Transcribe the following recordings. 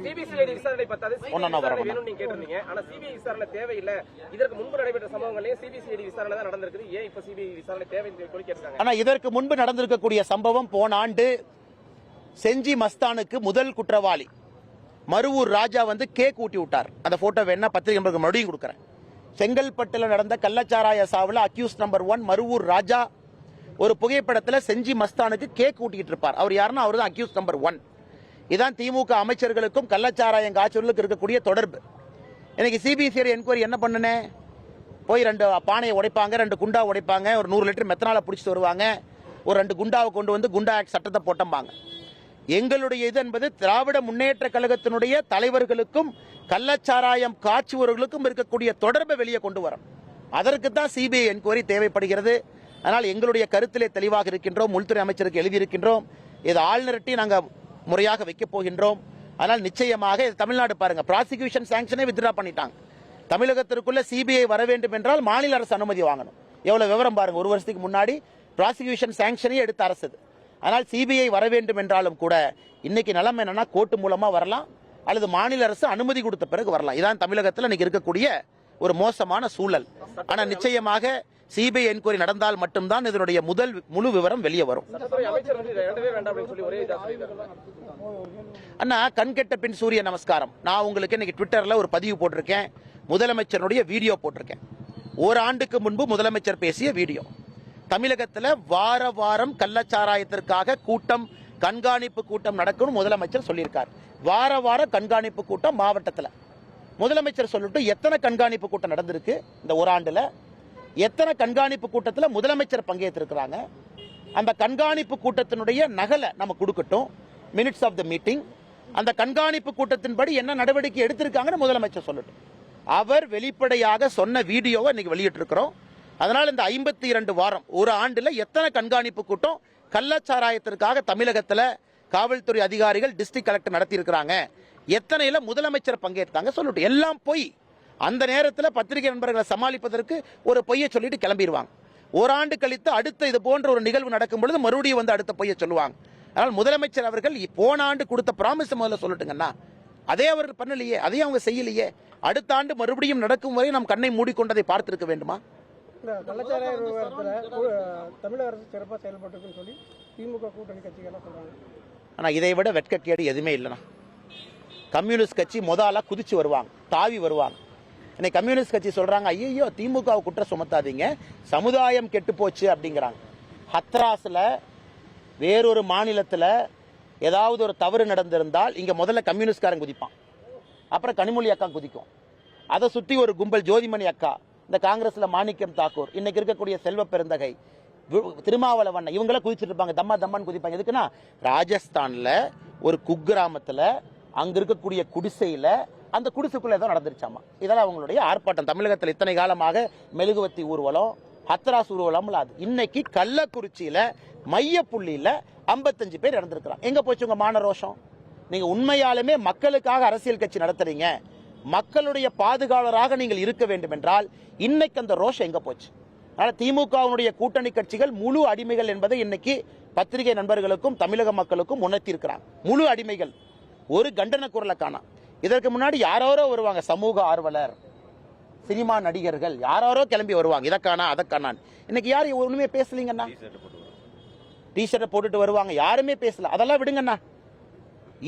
CBCID விசாரணை பத்தாது, வேணும் நீங்க கேட்டிருந்தீங்க. ஆனா சிபிஐ விசாரணை தேவையில்லை, இதற்கு முன்பு நடைபெற்ற சம்பவங்களையும் சிபிசிஐடி விசாரணை தான் நடந்திருக்குது, ஏன் இப்ப சிபிஐ விசாரணை தேவைன்னு சொல்லி கேட்டிருக்காங்க. ஆனா இதற்கு முன்பு நடந்திருக்கக்கூடிய சம்பவம் போன ஆண்டு செஞ்சி மஸ்தானுக்கு முதல் குற்றவாளி மருவூர் ராஜா வந்து கேக் ஊட்டி விட்டார். அந்த போட்டோ வேணா பத்திரிகை மறுபடியும் கொடுக்குறேன். செங்கல்பட்டில் நடந்த கள்ளச்சாராய சாவுல அக்யூஸ் நம்பர் 1 மருவூர் ராஜா ஒரு புகைப்படத்தில் செஞ்சி மஸ்தானுக்கு கேக் ஊட்டிட்டு இருப்பார். அவர் யாருன்னா அவர் தான் அக்யூஸ் நம்பர் 1. இதான் திமுக அமைச்சர்களுக்கும் கள்ளச்சாராயம் காய்ச்சலுக்கு இருக்கக்கூடிய தொடர்பு. இன்னைக்கு சிபிசிஐடி என்கொயரி என்ன பண்ணுனே, போய் 2 பானையை உடைப்பாங்க, 2 குண்டா உடைப்பாங்க, ஒரு 100 லிட்டர் மெத்தனால பிடிச்சிட்டு வருவாங்க, ஒரு 2 குண்டாவை கொண்டு வந்து குண்டா ஆக்ட் சட்டத்தை போட்டம்பாங்க. எங்களுடைய இது என்பது திராவிட முன்னேற்ற கழகத்தினுடைய தலைவர்களுக்கும் கள்ளச்சாராயம் காய்ச்சுவர்களுக்கும் இருக்கக்கூடிய தொடர்பை வெளியே கொண்டு வரும். அதற்கு தான் சிபிஐ என்கொயரி தேவைப்படுகிறது. அதனால் எங்களுடைய கருத்திலே தெளிவாக இருக்கின்றோம். உள்துறை அமைச்சருக்கு எழுதியிருக்கின்றோம். இது ஆளுநர்ட்டி நாங்கள் முறையாக வைக்க போகின்றோம். அதனால் நிச்சயமாக தமிழ்நாடு பாருங்க, ப்ராசிக்யூஷன் சாங்ஷனே வித்ட்ரா பண்ணிட்டாங்க. தமிழகத்திற்குள்ள சிபிஐ வர வேண்டும் என்றால் மாநில அரசு அனுமதி வாங்கணும். எவ்வளவு விவரம் பாருங்க, 1 வருஷத்துக்கு முன்னாடி ப்ராசிக்யூஷன் சாங்ஷனே எடுத்த அரசு. ஆனால் சிபிஐ வர வேண்டும் என்றாலும் கூட இன்னைக்கு நிலைமை என்னன்னா கோர்ட்டு மூலமா வரலாம், அல்லது மாநில அரசு அனுமதி கொடுத்த பிறகு வரலாம். இதான் தமிழகத்தில் இன்னைக்கு இருக்கக்கூடிய ஒரு மோசமான சூழல். ஆனா நிச்சயமாக சிபிஐ என்கொயரி நடந்தால் மட்டும்தான் இதனுடைய முதல் முழு விவரம் வெளியே வரும். அண்ணா, கண்கெட்ட பின் சூரிய நமஸ்காரம். நான் உங்களுக்கு இன்னைக்கு ட்விட்டர்ல ஒரு பதிவு போட்டிருக்கேன், முதலமைச்சருடைய வீடியோ போட்டிருக்கேன். ஓராண்டுக்கு முன்பு முதலமைச்சர் பேசிய வீடியோ. தமிழகத்தில் வார வாரம் கள்ளச்சாராயத்திற்காக கூட்டம், கண்காணிப்பு கூட்டம் நடக்கும் முதலமைச்சர் சொல்லியிருக்கார். வார வாரம் கண்காணிப்பு கூட்டம் மாவட்டத்தில். முதலமைச்சர் சொல்லிட்டு எத்தனை கண்காணிப்பு கூட்டம் நடந்திருக்கு இந்த ஓராண்டுல, எத்தனை கண்காணிப்பு கூட்டத்தில் முதலமைச்சர் பங்கேற்றிருக்கிறாங்க, அந்த கண்காணிப்பு கூட்டத்தினுடைய நகலை நம்ம கொடுக்கட்டும், மினிட்ஸ் ஆஃப் த மீட்டிங். அந்த கண்காணிப்பு கூட்டத்தின்படி என்ன நடவடிக்கை எடுத்திருக்காங்கன்னு முதலமைச்சர் சொல்லட்டும். அவர் வெளிப்படையாக சொன்ன வீடியோவை இன்னைக்கு வெளியிட்டு இருக்கிறோம். அதனால் இந்த 52 வாரம் ஒரு ஆண்டுல எத்தனை கண்காணிப்பு கூட்டம் கள்ளச்சாராயத்திற்காக தமிழகத்தில் காவல்துறை அதிகாரிகள், டிஸ்ட்ரிக்ட் கலெக்டர் நடத்தி இருக்கிறாங்க, எத்தனையில முதலமைச்சர் பங்கேற்றாங்க சொல்லட்டும். எல்லாம் பொய். அந்த நேரத்தில் பத்திரிகை நண்பர்களை சமாளிப்பதற்கு ஒரு பொய்யை சொல்லிட்டு கிளம்பிடுவாங்க. ஓராண்டு கழித்து அடுத்த இது போன்ற ஒரு நிகழ்வு நடக்கும் பொழுது மறுபடியும் வந்து அடுத்த பொய்யை சொல்லுவாங்க. அதனால் முதலமைச்சர் அவர்கள் போன ஆண்டு கொடுத்த ப்ராமிஸ் முதல்ல சொல்லட்டுங்கன்னா, அதே அவர் பண்ணலையே, அதையும் அவங்க செய்யலையே. அடுத்த ஆண்டு மறுபடியும் நடக்கும் வரை நாம் கண்ணை மூடிக்கொண்டதை பார்த்திருக்க வேண்டுமா? கள்ளச்சாராய தமிழக அரசு சிறப்பாக செயல்பட்டு சொல்லி திமுக கூட்டணி கட்சிகள் சொல்றாங்க. ஆனால் இதை விட வெட்கக்கேடு எதுவுமே இல்லைண்ணா. கம்யூனிஸ்ட் கட்சி முதல்ல குதிச்சு வருவாங்க, தாவி வருவாங்க. இன்னைக்கு கம்யூனிஸ்ட் கட்சி சொல்றாங்க, ஐயோ திமுகவை குற்றம் சுமத்தாதீங்க, சமுதாயம் கெட்டு போச்சு அப்படிங்கிறாங்க. ஹத்ராஸ்ல வேறொரு மாநிலத்தில் ஏதாவது ஒரு தவறு நடந்திருந்தால் இங்க முதல்ல கம்யூனிஸ்ட்காரன் குதிப்பான், அப்புறம் கனிமொழி அக்கா குதிக்கும். அதை சுற்றி ஒரு கும்பல், ஜோதிமணி அக்கா, இந்த காங்கிரஸ்ல மாணிக்கம் தாக்கூர், இன்னைக்கு இருக்கக்கூடிய செல்வ பெருந்தகை, திருமாவளவன், இவங்கள குதிச்சுட்டு இருப்பாங்க, தம்மா தம்மான்னு குதிப்பாங்க. எதுக்குன்னா ராஜஸ்தான்ல ஒரு குக்கிராமத்துல அங்க இருக்கக்கூடிய குடிசையில அந்த குடிசைக்குள்ள ஏதோ நடந்துருச்சாமா. இதெல்லாம் அவங்களுடைய ஆர்ப்பாட்டம். தமிழகத்தில் இத்தனை காலமாக மெழுகுவத்தி ஊர்வலம், ஹத்ராஸ் ஊர்வலம் இல்லாது. இன்னைக்கு கள்ளக்குறிச்சியில மையப்புள்ளியில 55 பேர் இறந்திருக்கிறாங்க. எங்க போச்சு உங்க மான ரோஷம்? நீங்க உண்மையாலுமே மக்களுக்காக அரசியல் கட்சி நடத்துறீங்க, மக்களுடைய பாதுகாவலராக நீங்கள் இருக்க வேண்டும் என்றால் இன்னைக்கு அந்த ரோஷம் எங்க போச்சு? அதனால திமுகவுடைய கூட்டணி கட்சிகள் முழு அடிமைகள் என்பதை இன்னைக்கு பத்திரிகை நண்பர்களுக்கும் தமிழக மக்களுக்கும் உணர்த்தி இருக்கிறாங்க. முழு அடிமைகள். ஒரு கண்டன குரலை காணோம். இதற்கு முன்னாடி யாரோ வருவாங்க, சமூக ஆர்வலர், சினிமா நடிகர்கள் யாரோ கிளம்பி வருவாங்க, இதற்கான அதற்கான. இன்னைக்கு யாரும் ஒண்ணுமே பேசலீங்கண்ணா. டிஷர்ட்டை போட்டுட்டு வருவாங்க, யாருமே பேசல. அதெல்லாம் விடுங்கண்ணா.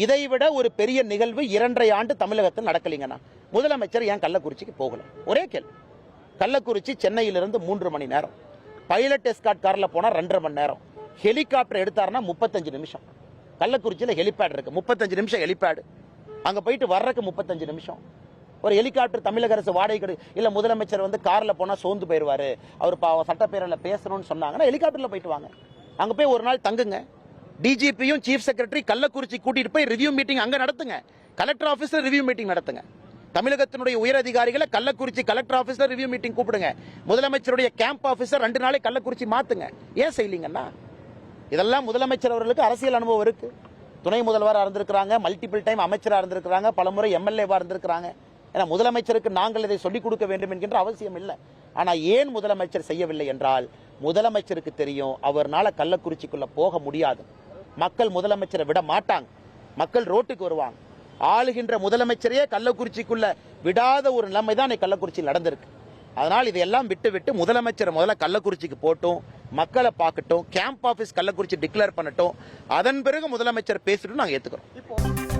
இதை விட ஒரு பெரிய நிகழ்வு 2.5 ஆண்டு தமிழகத்தில் நடக்கலீங்கண்ணா. முதலமைச்சர் ஏன் கள்ளக்குறிச்சிக்கு போகல? ஒரே கேள்வி. கள்ளக்குறிச்சி சென்னையிலிருந்து 3 மணி நேரம், பைலட் எஸ்கார்ட் கார்ல போனா 2.5 மணி நேரம், ஹெலிகாப்டர் எடுத்தாருன்னா 35 நிமிஷம். கள்ளக்குறிச்சியில் ஹெலிபேட் இருக்கு, 35 நிமிஷம் ஹெலிபேடு. அங்க போயிட்டு வர்றதுக்கு 35 நிமிஷம். ஒரு ஹெலிகாப்டர் தமிழக அரசு வாடகை இல்ல, முதலமைச்சர் வந்து கார்ல போனா சோர்ந்து போயிருவாரு, அவர் சட்டப்பேரவையில் பேசணும்னு சொன்னாங்கன்னா ஹெலிகாப்டர்ல போயிட்டு வாங்க, அங்க போய் ஒரு நாள் தங்குங்க. டிஜிபியும் சீஃப் செக்ரட்டரி கள்ளக்குறிச்சி கூட்டிட்டு போய் ரிவ்யூ மீட்டிங் அங்க நடத்துங்க. கலெக்டர் ஆபீஸ்ல ரிவ்யூ மீட்டிங் நடத்துங்க. தமிழகத்தினுடைய உயர் அதிகாரிகளை கள்ளக்குறிச்சி கலெக்டர் ஆபீஸ்ல ரிவ்யூ மீட்டிங் கூப்பிடுங்க. முதலமைச்சருடைய கேம்ப் ஆபீசர் 2 நாளை கள்ளக்குறிச்சி மாத்துங்க. ஏன் செய்யலீங்கன்னா? இதெல்லாம் முதலமைச்சர் அவர்களுக்கு அரசியல் அனுபவம் இருக்கு. துணை முதல்வராக இருந்திருக்கிறாங்க, மல்டிபிள் டைம் அமைச்சராக இருந்திருக்கிறாங்க, பலமுறை எம்எல்ஏவா இருந்திருக்கிறாங்க. ஏன்னா முதலமைச்சருக்கு நாங்கள் இதை சொல்லிக் கொடுக்க வேண்டும் என்கின்ற அவசியம் இல்லை. ஆனா ஏன் முதலமைச்சர் செய்யவில்லை என்றால், முதலமைச்சருக்கு தெரியும் அவர்னால கள்ளக்குறிச்சிக்குள்ள போக முடியாது. மக்கள் முதலமைச்சரை விட மாட்டாங்க, மக்கள் ரோட்டுக்கு வருவாங்க. ஆளுகின்ற முதலமைச்சரையே கள்ளக்குறிச்சிக்குள்ள விடாத ஒரு நிலைமை தான் கள்ளக்குறிச்சியில் நடந்திருக்கு. அதனால் இதையெல்லாம் விட்டு முதலமைச்சர் முதல்ல கள்ளக்குறிச்சிக்கு போட்டும், மக்களை பார்க்கட்டும், கேம்ப் ஆபீஸ் கள்ளக்குறிச்சி டிக்ளேர் பண்ணட்டும், அதன் பிறகு முதலமைச்சர் பேசிட்டு நாங்கள் ஏத்துக்கிறோம்.